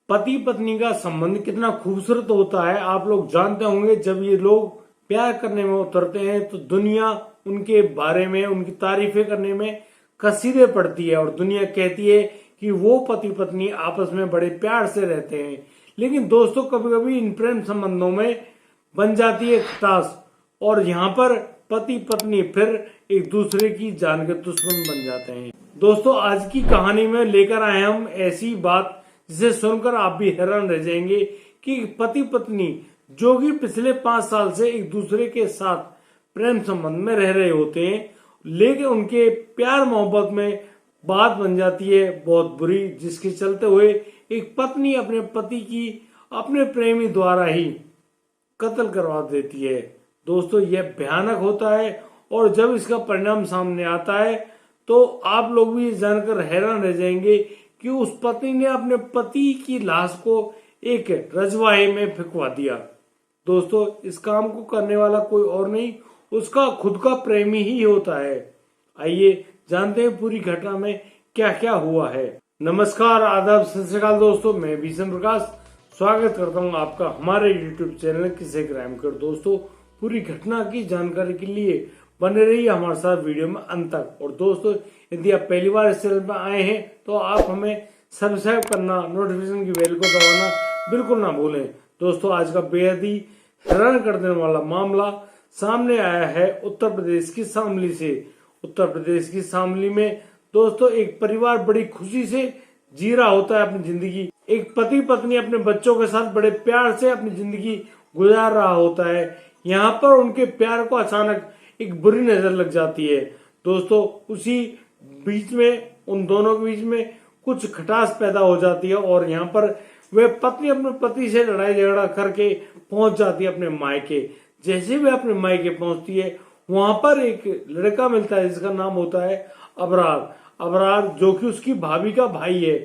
पति पत्नी का संबंध कितना खूबसूरत होता है आप लोग जानते होंगे। जब ये लोग प्यार करने में उतरते हैं तो दुनिया उनके बारे में, उनकी तारीफें करने में कसीदे पड़ती है और दुनिया कहती है कि वो पति पत्नी आपस में बड़े प्यार से रहते हैं। लेकिन दोस्तों, कभी कभी इन प्रेम संबंधों में बन जाती है खटास और यहाँ पर पति पत्नी फिर एक दूसरे की जान के दुश्मन बन जाते हैं। दोस्तों, आज की कहानी में लेकर आए हम ऐसी बात जिसे सुनकर आप भी हैरान रह जाएंगे कि पति पत्नी जो कि पिछले 5 साल से एक दूसरे के साथ प्रेम संबंध में रह रहे होते हैं, लेकिन उनके प्यार मोहब्बत में बात बन जाती है बहुत बुरी, जिसके चलते हुए एक पत्नी अपने पति की अपने प्रेमी द्वारा ही कत्ल करवा देती है। दोस्तों, यह भयानक होता है और जब इसका परिणाम सामने आता है तो आप लोग भी जानकर हैरान रह जाएंगे कि उस पत्नी ने अपने पति की लाश को एक रजवाहे में फेंकवा दिया। दोस्तों, इस काम को करने वाला कोई और नहीं, उसका खुद का प्रेमी ही होता है। आइए जानते हैं पूरी घटना में क्या क्या हुआ है। नमस्कार, आदाब, सत श्री अकाल दोस्तों, मैं भीषण प्रकाश स्वागत करता हूं आपका हमारे YouTube चैनल किसे क्राइम कर। दोस्तों, पूरी घटना की जानकारी के लिए बने रहिए हमारे साथ वीडियो में अंत तक। और दोस्तों, यदि आप पहली बार इस चैनल पर आए हैं तो आप हमें सब्सक्राइब करना, नोटिफिकेशन की बेल को दबाना बिल्कुल ना भूलें। दोस्तों, आज का बेहद ही हैरान कर देने वाला मामला सामने आया है उत्तर प्रदेश की शामली से। उत्तर प्रदेश की शामली में दोस्तों एक परिवार बड़ी खुशी से जी रहा होता है अपनी जिंदगी। एक पति पत्नी अपने बच्चों के साथ बड़े प्यार से अपनी जिंदगी गुजार रहा होता है। यहाँ पर उनके प्यार को अचानक एक बुरी नजर लग जाती है। दोस्तों, उसी बीच में उन दोनों के बीच में कुछ खटास पैदा हो जाती है और यहाँ पर वे पत्नी अपने पति से लड़ाई झगड़ा करके पहुंच जाती है अपने मायके। जैसे वे अपने मायके पहुंचती है, वहां पर एक लड़का मिलता है जिसका नाम होता है अबरार। अबरार जो कि उसकी भाभी का भाई है।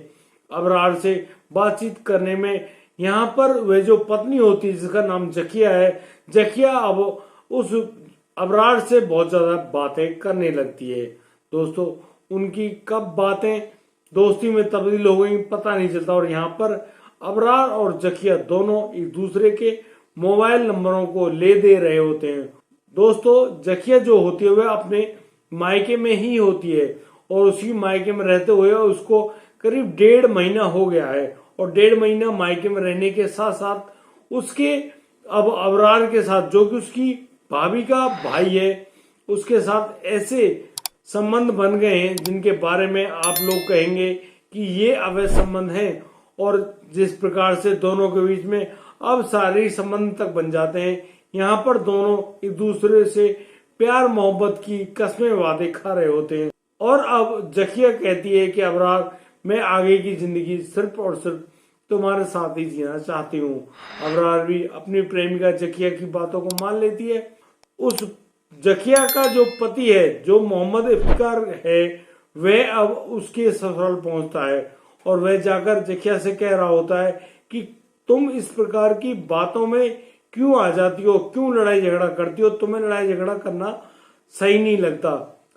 अबरार से बातचीत करने में यहाँ पर वे जो पत्नी होती है जिसका नाम जकिया है, जकिया अब उस अबरार से बहुत ज्यादा बातें करने लगती है। दोस्तों, उनकी कब बातें दोस्ती में तब्दील हो गई पता नहीं चलता और यहाँ पर अबरार और जकिया दोनों एक दूसरे के मोबाइल नंबरों को ले दे रहे होते हैं। दोस्तों, जकिया जो होती है वह अपने मायके में ही होती है और उसी मायके में रहते हुए उसको करीब 1.5 महीना हो गया है और 1.5 महीना मायके में रहने के साथ साथ उसके अब अबरार के साथ जो कि उसकी भाभी का भाई है, उसके साथ ऐसे संबंध बन गए हैं जिनके बारे में आप लोग कहेंगे कि ये अवैध संबंध है और जिस प्रकार से दोनों के बीच में अब शारीरिक संबंध तक बन जाते हैं। यहाँ पर दोनों एक दूसरे से प्यार मोहब्बत की कस्में वादे खा रहे होते हैं और अब जकिया कहती है कि अबरार, मैं आगे की जिंदगी सिर्फ और सिर्फ तुम्हारे साथ ही जीना चाहती हूँ। अबरार भी अपनी प्रेमिका जकिया की बातों को मान लेती है। उस जकिया का जो पति है, जो मोहम्मद इफ्तिकार है, वह अब उसके ससुराल पहुंचता है और वह जाकर जकिया से कह रहा होता है कि तुम इस प्रकार की बातों में क्यों आ जाती हो, क्यों लड़ाई झगड़ा करती हो, तुम्हें लड़ाई झगड़ा करना सही नहीं लगता।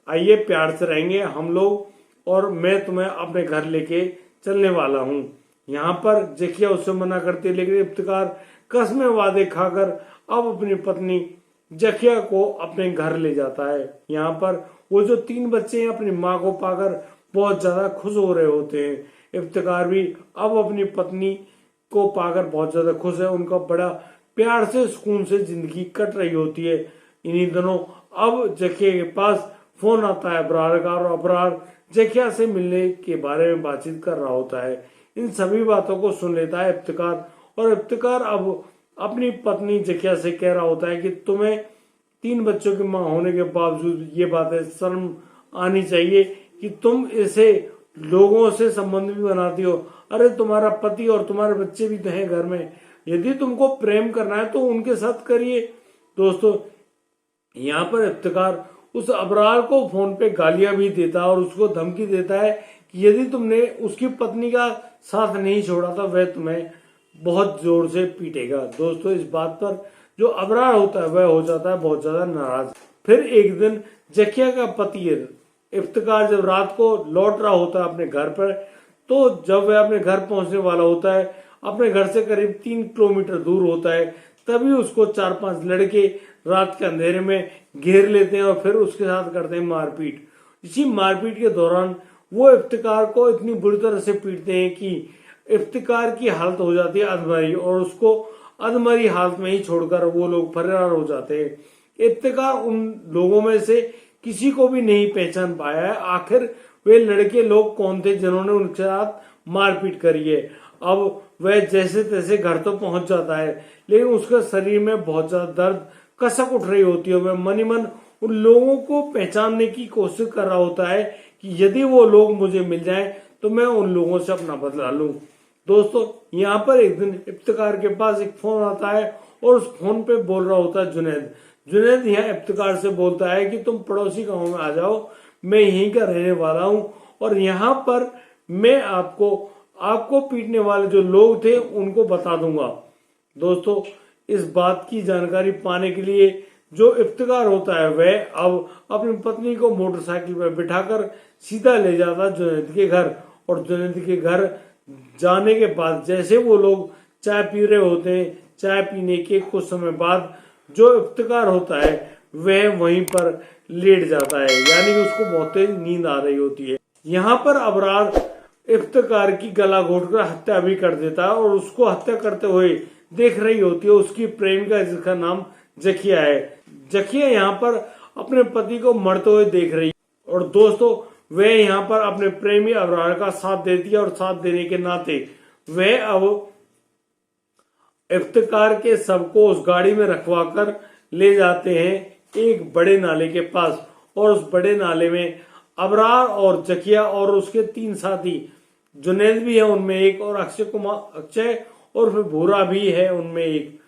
आइए प्यार से रहेंगे हम लोग और मैं तुम्हें अपने घर लेके चलने वाला हूँ। यहाँ पर जकिया उससे मना करती है, लेकिन इफ्तिकार कसमें वादे खाकर अब अपनी पत्नी जकिया को अपने घर ले जाता है। यहाँ पर वो जो 3 बच्चे हैं अपनी माँ को पाकर बहुत ज्यादा खुश हो रहे होते हैं। इफ्तिकार भी अब अपनी पत्नी को पाकर बहुत ज्यादा खुश है। उनका बड़ा प्यार से सुकून से जिंदगी कट रही होती है। इन्हीं दिनों अब जकिया के पास फोन आता है अबरार का और अबरार जकिया से मिलने के बारे में बातचीत कर रहा होता है। इन सभी बातों को सुन लेता है इफ्तिकार और इफ्तिकार अब अपनी पत्नी जकिया से कह रहा होता है कि तुम्हें 3 बच्चों की मां होने के बावजूद ये बातें शर्म आनी चाहिए कि तुम ऐसे लोगों से संबंध भी बनाती हो। अरे, तुम्हारा पति और तुम्हारे बच्चे भी तो हैं घर में। यदि तुमको प्रेम करना है तो उनके साथ करिए। दोस्तों, यहाँ पर इफ्तिकार उस अबरार को फोन पे गालियां भी देता है और उसको धमकी देता है कि यदि तुमने उसकी पत्नी का साथ नहीं छोड़ा तो वह तुम्हें बहुत जोर से पीटेगा। दोस्तों, इस बात पर जो अबरार होता है वह हो जाता है बहुत ज्यादा नाराज। फिर एक दिन जकिया का पति इफ्तिकार जब रात को लौट रहा होता है अपने घर पर, तो जब वह अपने घर पहुंचने वाला होता है, अपने घर से करीब 3 किलोमीटर दूर होता है, तभी उसको 4-5 लड़के रात के अंधेरे में घेर लेते हैं और फिर उसके साथ करते हैं मारपीट। इसी मारपीट के दौरान वो इफ्तिकार को इतनी बुरी तरह से पीटते हैं कि इफ्तिकार की हालत हो जाती है अधमरी, और उसको अधमरी हालत में ही छोड़कर वो लोग फरार हो जाते हैं। इफ्तिकार उन लोगों में से किसी को भी नहीं पहचान पाया है आखिर वे लड़के लोग कौन थे जिन्होंने उनके साथ मारपीट करी है। अब वह जैसे तैसे घर तो पहुंच जाता है, लेकिन उसके शरीर में बहुत ज्यादा दर्द कसक उठ रही होती है। वह मनी मन उन लोगों को पहचानने की कोशिश कर रहा होता है कि यदि वो लोग मुझे मिल जाएं तो मैं उन लोगों से अपना बदला लूं। दोस्तों, यहाँ पर एक दिन इफ्तिकार के पास एक फोन आता है और उस फोन पे बोल रहा होता है जुनैद। जुनैद यहाँ इफ्तिकार से बोलता है कि तुम पड़ोसी गांव में आ जाओ, मैं यहीं का रहने वाला हूं और यहाँ पर मैं आपको पीटने वाले जो लोग थे उनको बता दूंगा। दोस्तों, इस बात की जानकारी पाने के लिए जो इफ्तिकार होता है वह अब अपनी पत्नी को मोटरसाइकिल पर बिठाकर सीधा ले जाता है जुनैद के घर, और जुनैद के घर जाने के बाद जैसे वो लोग चाय पी रहे होते हैं, चाय पीने के कुछ समय बाद जो इफ्तिकार होता है वह वहीं पर लेट जाता है, यानी कि उसको बहुत तेज नींद आ रही होती है। यहाँ पर अबरार इफ्तिकार की गला घोटकर हत्या भी कर देता है और उसको हत्या करते हुए देख रही होती है उसकी प्रेमिका, जिसका नाम जकिया है। जकिया यहाँ पर अपने पति को मरते हुए देख रही है और दोस्तों, वह यहाँ पर अपने प्रेमी अबरार का साथ देती है और साथ देने के नाते वह अब इफ्तिकार के सबको उस गाड़ी में रखवा कर ले जाते हैं एक बड़े नाले के पास, और उस बड़े नाले में अबरार और जकिया और उसके 3 साथी, जुनैद भी है उनमें एक, और अक्षय और फिर भूरा भी है उनमें एक।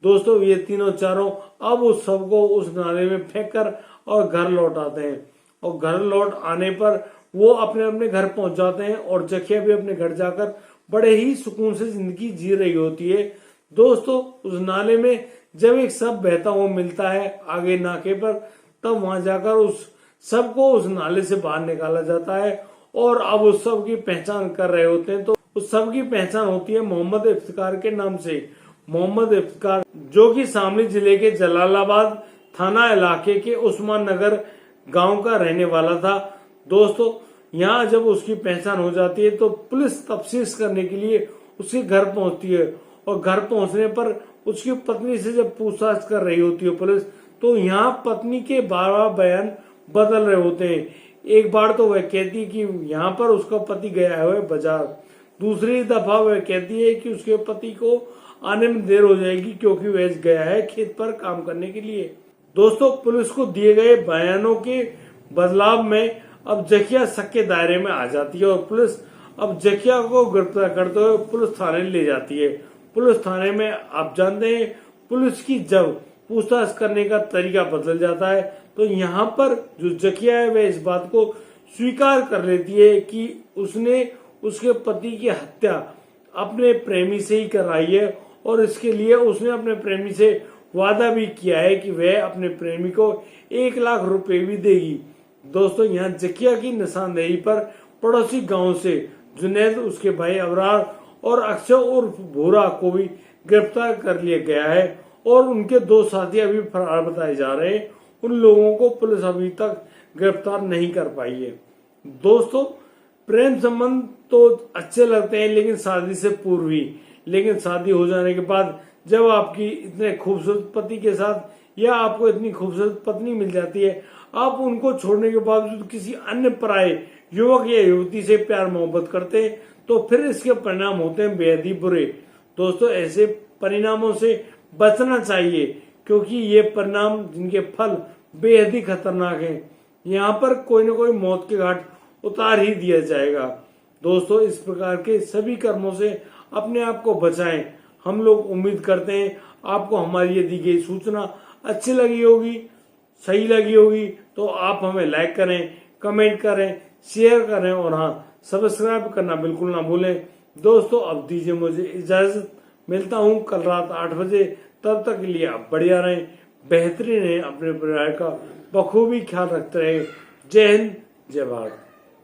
दोस्तों, ये तीनों चारों अब उस सबको उस नाले में फेंक कर और घर लौट आते हैं, और घर लौट आने पर वो अपने अपने घर पहुंच जाते हैं और जकिया भी अपने घर जाकर बड़े ही सुकून से जिंदगी जी रही होती है। दोस्तों, उस नाले में जब एक शव बहता हुआ मिलता है आगे नाके पर, तब वहां जाकर उस सबको उस नाले से बाहर निकाला जाता है और अब उस सब की पहचान कर रहे होते हैं। तो उस सब की पहचान होती है मोहम्मद इफ्तिकार के नाम से। मोहम्मद इफ्तिकार जो कि शामली जिले के जलालाबाद थाना इलाके के उस्मान नगर गांव का रहने वाला था। दोस्तों, यहाँ जब उसकी पहचान हो जाती है तो पुलिस तफ्तीश करने के लिए उसके घर पहुंचती है, और घर पहुंचने पर उसकी पत्नी से जब पूछताछ कर रही होती है पुलिस, तो यहाँ पत्नी के बार बयान बदल रहे होते हैं। एक बार तो वह कहती है कि यहाँ पर उसका पति गया है बाजार, दूसरी दफा वह कहती है कि उसके पति को आने में देर हो जाएगी क्योंकि वह गया है खेत पर काम करने के लिए। दोस्तों, पुलिस को दिए गए बयानों के बदलाव में अब जकिया शक के दायरे में आ जाती है और पुलिस अब जकिया को गिरफ्तार करते हुए पुलिस थाने ले जाती है। पुलिस थाने में आप जानते हैं पुलिस की जब पूछताछ करने का तरीका बदल जाता है, तो यहाँ पर जो जकिया है वह इस बात को स्वीकार कर लेती है कि उसने उसके पति की हत्या अपने प्रेमी से ही कराई है, और इसके लिए उसने अपने प्रेमी से वादा भी किया है कि वह अपने प्रेमी को 1 लाख रुपए भी देगी। दोस्तों, यहाँ जकिया की निशानदेही पर पड़ोसी गांव से जुनैद, उसके भाई अबरार और अक्षय उर्फ भूरा को भी गिरफ्तार कर लिया गया है, और उनके 2 साथी अभी फरार बताए जा रहे हैं। उन लोगों को पुलिस अभी तक गिरफ्तार नहीं कर पाई है। दोस्तों, प्रेम संबंध तो अच्छे लगते हैं लेकिन शादी से पूर्व ही, लेकिन शादी हो जाने के बाद जब आपकी इतने खूबसूरत पति के साथ या आपको इतनी खूबसूरत पत्नी मिल जाती है, आप उनको छोड़ने के बावजूद किसी अन्य पराये युवक या युवती से प्यार मोहब्बत करते हैं, तो फिर इसके परिणाम होते हैं बेहद ही बुरे। दोस्तों, ऐसे परिणामों से बचना चाहिए क्योंकि ये परिणाम, जिनके फल बेहद ही खतरनाक हैं, यहाँ पर कोई न कोई मौत के घाट उतार ही दिया जाएगा। दोस्तों, इस प्रकार के सभी कर्मों से अपने आप को बचाएं। हम लोग उम्मीद करते हैं आपको हमारी ये दी गई सूचना अच्छी लगी होगी, सही लगी होगी, तो आप हमें लाइक करें, कमेंट करें, शेयर करें और हाँ, सब्सक्राइब करना बिल्कुल ना भूलें। दोस्तों, अब दीजिए मुझे इजाजत, मिलता हूँ कल रात 8 बजे। तब तक के लिए आप बढ़िया रहें, बेहतरीन रहें, अपने परिवार का बखूबी ख्याल रखते रहें। जय हिंद, जय भारत।